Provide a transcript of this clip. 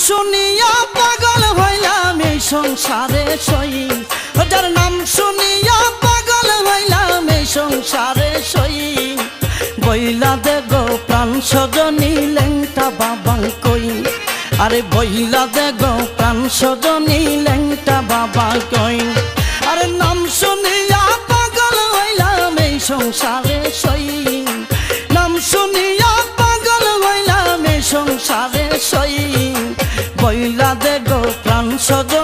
শুনিয়া পাগল হইলাম এই সংসারে সই, যার নাম শুনিয়া পাগল হইলাম এই সংসারে সই। বইলা দে গো প্রাণ সজনী লেংটা বাবা কই, আরে বইলা দে গো প্রাণ সজনী লেংটা বাবা কই। আরে নাম শুনিয়া পাগল হইলাম এই সংসারে সই, নাম শুনিয়া পাগল হইলাম এই সংসারে সই। বইলা দে গো প্রাণ সজনী